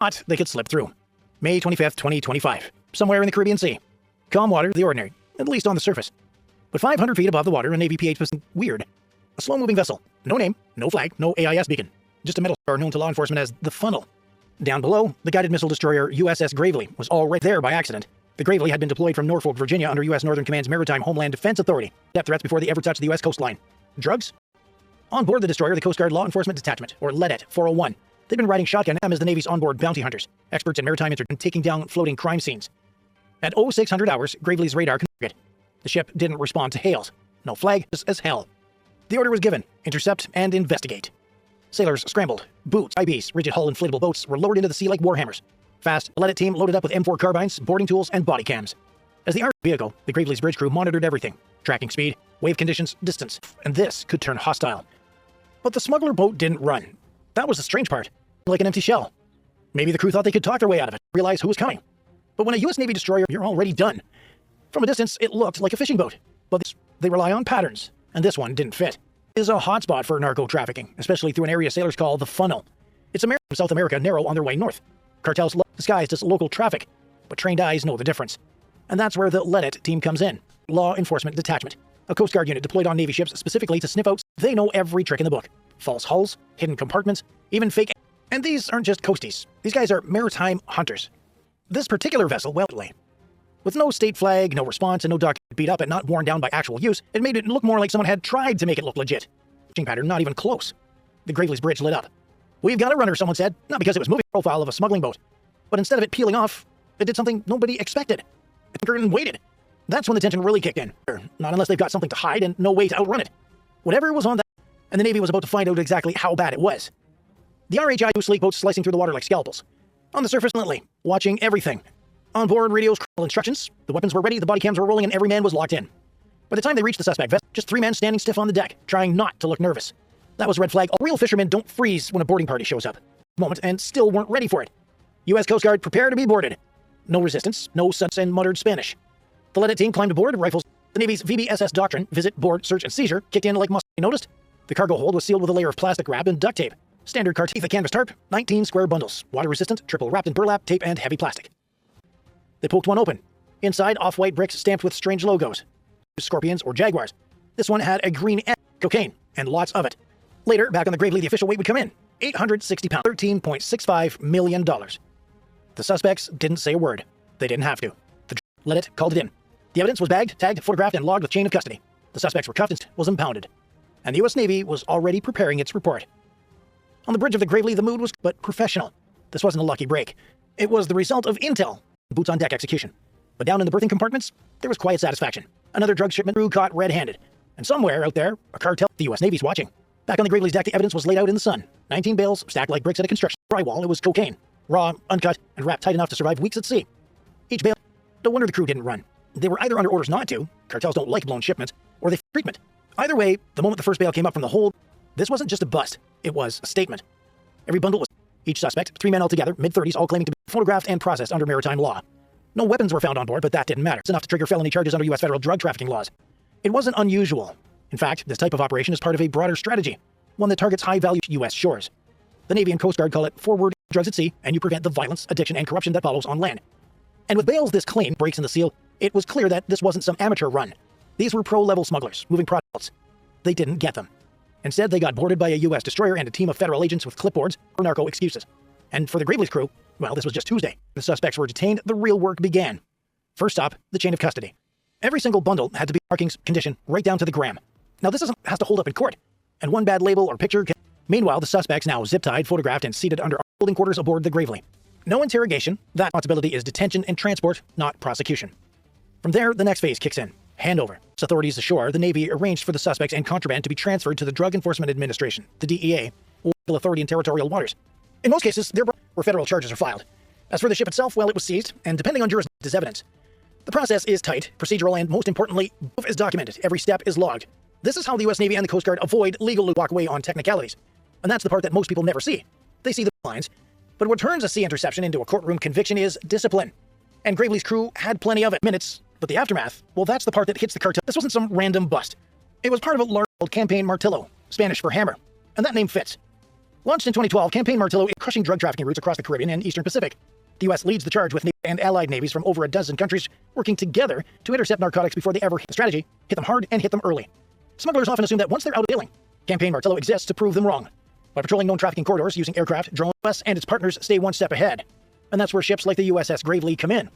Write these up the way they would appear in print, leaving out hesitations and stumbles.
thought they could slip through. May 25th, 2025, somewhere in the Caribbean Sea. Calm water, the ordinary, at least on the surface. But 500 feet above the water, a Navy PH was weird. A slow-moving vessel. No name, no flag, no AIS beacon. Just a metal spar known to law enforcement as the Funnel. Down below, the guided missile destroyer USS Gravely was already there by accident. The Gravely had been deployed from Norfolk, Virginia under U.S. Northern Command's Maritime Homeland Defense Authority. Depth threats before they ever touched the U.S. coastline. Drugs? On board the destroyer, the Coast Guard Law Enforcement Detachment, or LEDET 401. They'd been riding shotgun as the Navy's onboard bounty hunters, experts in maritime and taking down floating crime scenes. At 0600 hours, Gravely's radar confirmed it. The ship didn't respond to hails. No flag as hell. The order was given: intercept and investigate. Sailors scrambled. Boots, IBs, rigid hull inflatable boats were lowered into the sea like warhammers. Fast, the LEDET team loaded up with M4 carbines, boarding tools, and body cams. As the armed vehicle, the Gravely's bridge crew monitored everything: tracking speed, wave conditions, distance, and this could turn hostile. But the smuggler boat didn't run. That was the strange part. Like an empty shell. Maybe the crew thought they could talk their way out of it, realize who was coming. But when a U.S. Navy destroyer, you're already done. From a distance, it looked like a fishing boat. But they rely on patterns, and this one didn't fit. It is a hotspot for narco-trafficking, especially through an area sailors call the Funnel. It's America and South America narrow on their way north. Cartels disguised as local traffic, but trained eyes know the difference. And that's where the LEDET team comes in. Law Enforcement Detachment. A Coast Guard unit deployed on Navy ships specifically to sniff out. They know every trick in the book. False hulls, hidden compartments, even fake. And these aren't just coasties. These guys are maritime hunters. This particular vessel, with no state flag, no response, and no document beat up and not worn down by actual use, it made it look more like someone had tried to make it look legit. Pattern not even close. The Gravely's bridge lit up. "We've got a runner," someone said, not because it was moving the profile of a smuggling boat, but instead of it peeling off, it did something nobody expected. It anchored and waited. That's when the tension really kicked in. Not unless they've got something to hide and no way to outrun it. Whatever was on that, and the Navy was about to find out exactly how bad it was. The RHIU sleek boats slicing through the water like scalpels. On the surface, watching everything. On board, radios, instructions. The weapons were ready, the body cams were rolling, and every man was locked in. By the time they reached the suspect vessel, just 3 men standing stiff on the deck, trying not to look nervous. That was red flag. All real fishermen don't freeze when a boarding party shows up. Moment, and still weren't ready for it. U.S. Coast Guard, prepare to be boarded. No resistance, no suds, and muttered Spanish. The LEDET team climbed aboard, rifles. The Navy's VBSS doctrine, visit, board, search, and seizure, kicked in like must be noticed. The cargo hold was sealed with a layer of plastic wrap and duct tape. Standard Cartitha canvas tarp, 19 square bundles, water-resistant, triple wrapped in burlap, tape, and heavy plastic. They poked one open. Inside, off-white bricks stamped with strange logos. Scorpions or jaguars. This one had a green M, cocaine, and lots of it. Later, back on the Gravely, the official weight would come in. 860 pounds, $13.65 million. The suspects didn't say a word. They didn't have to. The LEDET called it in. The evidence was bagged, tagged, photographed, and logged with chain of custody. The suspects were cuffed and was impounded. And the U.S. Navy was already preparing its report. On the bridge of the Gravely, the mood was but professional. This wasn't a lucky break. It was the result of intel, boots on deck execution. But down in the berthing compartments, there was quiet satisfaction. Another drug shipment crew caught red-handed. And somewhere out there, a cartel, the U.S. Navy's watching. Back on the Gravely's deck, the evidence was laid out in the sun. 19 bales, stacked like bricks at a construction drywall. It was cocaine. Raw, uncut, and wrapped tight enough to survive weeks at sea. Each bale. No wonder the crew didn't run. They were either under orders not to, cartels don't like blown shipments, or they treatment. Either way, the moment the first bale came up from the hold, this wasn't just a bust, it was a statement. Every bundle was each suspect, 3 men altogether, mid-30s, all claiming to be photographed and processed under maritime law. No weapons were found on board, but that didn't matter. It's enough to trigger felony charges under U.S. federal drug trafficking laws. It wasn't unusual. In fact, this type of operation is part of a broader strategy, one that targets high-value U.S. shores. The Navy and Coast Guard call it forward drugs at sea, and you prevent the violence, addiction, and corruption that follows on land. And with bales this claim breaks in the seal, it was clear that this wasn't some amateur run. These were pro-level smugglers, moving products. They didn't get them. Instead, they got boarded by a U.S. destroyer and a team of federal agents with clipboards for narco excuses. And for the Gravely's crew, well, this was just Tuesday. The suspects were detained, the real work began. First stop, the chain of custody. Every single bundle had to be markings, condition, right down to the gram. Now this has to hold up in court, and one bad label or picture can... Meanwhile, the suspects now zip-tied, photographed, and seated under holding quarters aboard the Gravely. No interrogation. That responsibility is detention and transport, not prosecution. From there, the next phase kicks in. Handover. As authorities ashore, the Navy arranged for the suspects and contraband to be transferred to the Drug Enforcement Administration, the DEA, or legal authority in territorial waters. In most cases, there were federal charges are filed. As for the ship itself, well, it was seized, and depending on jurisdiction, is evidence. The process is tight, procedural, and most importantly, is documented. Every step is logged. This is how the U.S. Navy and the Coast Guard avoid legal walk away on technicalities. And that's the part that most people never see. They see the lines. But what turns a sea interception into a courtroom conviction is discipline. And Gravely's crew had plenty of it. Minutes. But the aftermath, well, that's the part that hits the cartel. This wasn't some random bust. It was part of a large campaign Martillo, Spanish for hammer. And that name fits. Launched in 2012, Campaign Martillo is crushing drug trafficking routes across the Caribbean and Eastern Pacific. The U.S. leads the charge with Navy and allied navies from over a dozen countries working together to intercept narcotics before they ever hit the strategy, hit them hard and hit them early. Smugglers often assume that once they're out of sailing, Campaign Martillo exists to prove them wrong. By patrolling known trafficking corridors using aircraft, drones, the U.S. and its partners stay one step ahead. And that's where ships like the USS Gravely come in.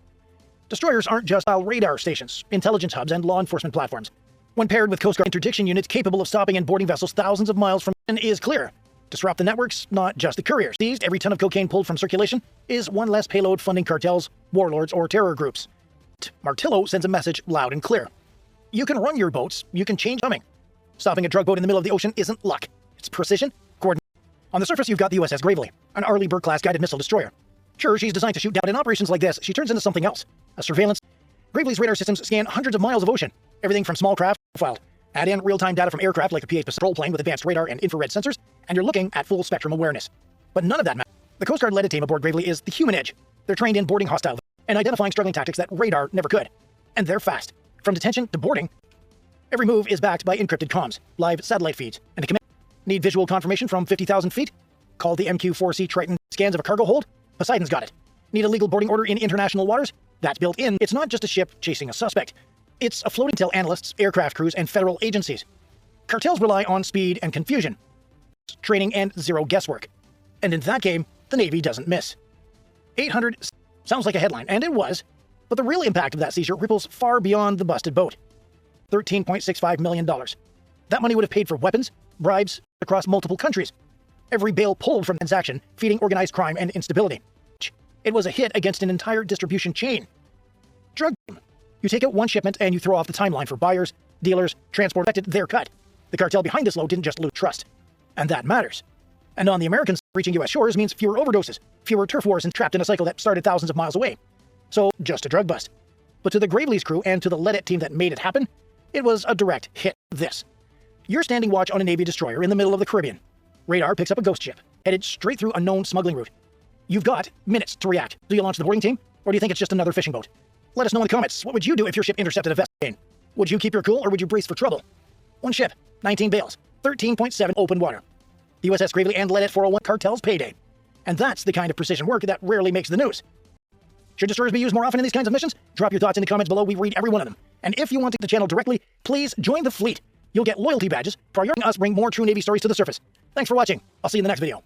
Destroyers aren't just radar stations, intelligence hubs, and law enforcement platforms. When paired with Coast Guard interdiction units capable of stopping and boarding vessels thousands of miles from is clear. Disrupt the networks, not just the couriers. Seized, every ton of cocaine pulled from circulation is one less payload funding cartels, warlords, or terror groups. Martillo sends a message loud and clear. You can run your boats, you can change coming. Stopping a drug boat in the middle of the ocean isn't luck. It's precision, coordination. On the surface, you've got the USS Gravely, an Arleigh Burke-class guided missile destroyer. Sure, she's designed to shoot down. In operations like this, she turns into something else. A surveillance. Gravely's radar systems scan hundreds of miles of ocean. Everything from small craft profiled. Add in real-time data from aircraft like a P-8 patrol plane with advanced radar and infrared sensors, and you're looking at full-spectrum awareness. But none of that matters. The Coast Guard-led team aboard Gravely is the human edge. They're trained in boarding hostile and identifying struggling tactics that radar never could. And they're fast. From detention to boarding, every move is backed by encrypted comms, live satellite feeds, and a command. Need visual confirmation from 50,000 feet? Call the MQ-4C Triton scans of a cargo hold? Poseidon's got it. Need a legal boarding order in international waters? That's built in. It's not just a ship chasing a suspect. It's a floating tail analysts, aircraft crews, and federal agencies. Cartels rely on speed and confusion, training, and zero guesswork. And in that game, the Navy doesn't miss. 800 sounds like a headline, and it was, but the real impact of that seizure ripples far beyond the busted boat. $13.65 million. That money would have paid for weapons, bribes across multiple countries. Every bale pulled from the transaction, feeding organized crime and instability. It was a hit against an entire distribution chain. Drug. You take out one shipment and you throw off the timeline for buyers, dealers, transport. Their cut. The cartel behind this load didn't just lose trust. And that matters. And on the Americans, reaching U.S. shores means fewer overdoses, fewer turf wars, and trapped in a cycle that started thousands of miles away. So, just a drug bust. But to the Gravely's crew and to the Let It team that made it happen, it was a direct hit. This. You're standing watch on a Navy destroyer in the middle of the Caribbean. Radar picks up a ghost ship, headed straight through a known smuggling route. You've got minutes to react. Do you launch the boarding team, or do you think it's just another fishing boat? Let us know in the comments. What would you do if your ship intercepted a vessel? Would you keep your cool, or would you brace for trouble? One ship, 19 bales, 13.7 open water. The USS Gravely and Let It 401 cartel's payday. And that's the kind of precision work that rarely makes the news. Should destroyers be used more often in these kinds of missions? Drop your thoughts in the comments below. We read every one of them. And if you want to the channel directly, please join the fleet. You'll get loyalty badges for helping us bring more true Navy stories to the surface. Thanks for watching. I'll see you in the next video.